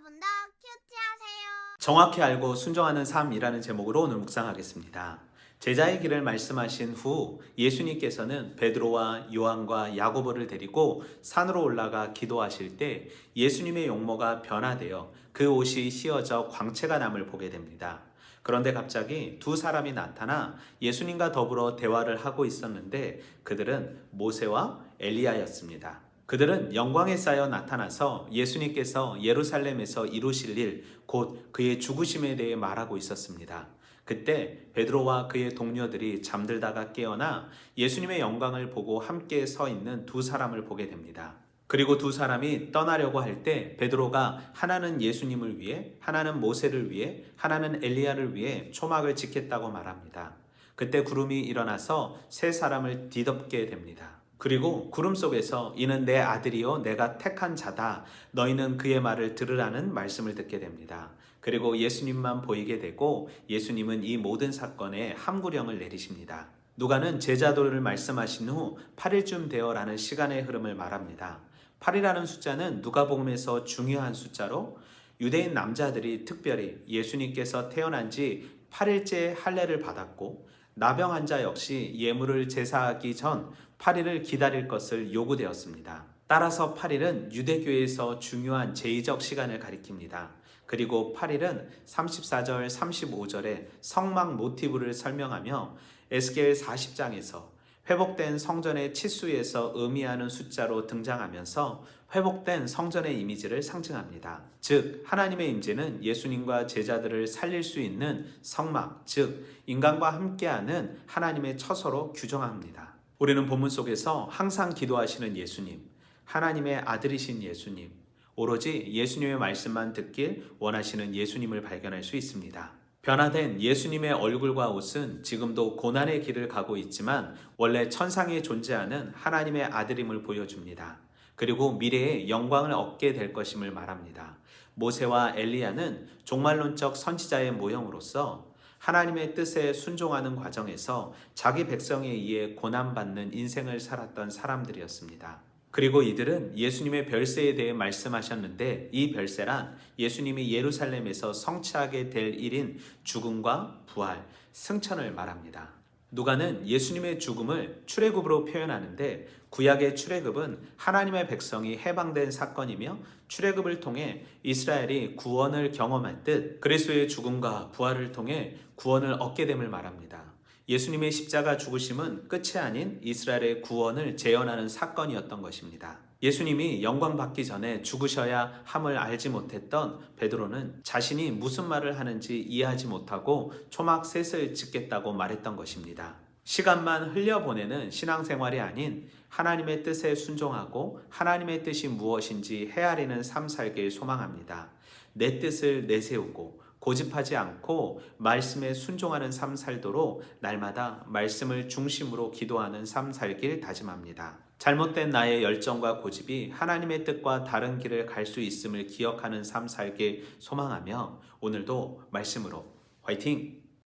여러분도 큐티하세요. 정확히 알고 순종하는 삶이라는 제목으로 오늘 묵상하겠습니다. 제자의 길을 말씀하신 후 예수님께서는 베드로와 요한과 야고보를 데리고 산으로 올라가 기도하실 때 예수님의 용모가 변화되어 그 옷이 휘어져 광채가 남을 보게 됩니다. 그런데 갑자기 두 사람이 나타나 예수님과 더불어 대화를 하고 있었는데 그들은 모세와 엘리야였습니다. 그들은 영광에 쌓여 나타나서 예수님께서 예루살렘에서 이루실 일, 곧 그의 죽으심에 대해 말하고 있었습니다. 그때 베드로와 그의 동료들이 잠들다가 깨어나 예수님의 영광을 보고 함께 서 있는 두 사람을 보게 됩니다. 그리고 두 사람이 떠나려고 할 때 베드로가 하나는 예수님을 위해, 하나는 모세를 위해, 하나는 엘리야를 위해 초막을 짓겠다고 말합니다. 그때 구름이 일어나서 세 사람을 뒤덮게 됩니다. 그리고 구름 속에서 이는 내 아들이요 내가 택한 자다. 너희는 그의 말을 들으라는 말씀을 듣게 됩니다. 그리고 예수님만 보이게 되고 예수님은 이 모든 사건에 함구령을 내리십니다. 누가는 제자도를 말씀하신 후 8일쯤 되어라는 시간의 흐름을 말합니다. 8이라는 숫자는 누가복음에서 중요한 숫자로 유대인 남자들이 특별히 예수님께서 태어난 지 8일째 할례를 받았고 나병 환자 역시 예물을 제사하기 전 8일을 기다릴 것을 요구되었습니다. 따라서 8일은 유대교에서 중요한 제의적 시간을 가리킵니다. 그리고 8일은 34절, 35절에 성막 모티브를 설명하며 에스겔 40장에서 회복된 성전의 치수에서 의미하는 숫자로 등장하면서 회복된 성전의 이미지를 상징합니다. 즉 하나님의 임재는 예수님과 제자들을 살릴 수 있는 성막, 즉 인간과 함께하는 하나님의 처소로 규정합니다. 우리는 본문 속에서 항상 기도하시는 예수님, 하나님의 아들이신 예수님, 오로지 예수님의 말씀만 듣길 원하시는 예수님을 발견할 수 있습니다. 변화된 예수님의 얼굴과 옷은 지금도 고난의 길을 가고 있지만 원래 천상에 존재하는 하나님의 아들임을 보여줍니다. 그리고 미래에 영광을 얻게 될 것임을 말합니다. 모세와 엘리야는 종말론적 선지자의 모형으로서 하나님의 뜻에 순종하는 과정에서 자기 백성에 의해 고난받는 인생을 살았던 사람들이었습니다. 그리고 이들은 예수님의 별세에 대해 말씀하셨는데 이 별세란 예수님이 예루살렘에서 성취하게 될 일인 죽음과 부활, 승천을 말합니다. 누가는 예수님의 죽음을 출애굽으로 표현하는데 구약의 출애굽은 하나님의 백성이 해방된 사건이며 출애굽을 통해 이스라엘이 구원을 경험할 듯 그리스도의 죽음과 부활을 통해 구원을 얻게 됨을 말합니다. 예수님의 십자가 죽으심은 끝이 아닌 이스라엘의 구원을 재현하는 사건이었던 것입니다. 예수님이 영광 받기 전에 죽으셔야 함을 알지 못했던 베드로는 자신이 무슨 말을 하는지 이해하지 못하고 초막 셋을 짓겠다고 말했던 것입니다. 시간만 흘려보내는 신앙생활이 아닌 하나님의 뜻에 순종하고 하나님의 뜻이 무엇인지 헤아리는 삶 살길 소망합니다. 내 뜻을 내세우고 고집하지 않고 말씀에 순종하는 삶 살도록 날마다 말씀을 중심으로 기도하는 삶 살길 다짐합니다. 잘못된 나의 열정과 고집이 하나님의 뜻과 다른 길을 갈 수 있음을 기억하는 삶 살길 소망하며 오늘도 말씀으로 화이팅!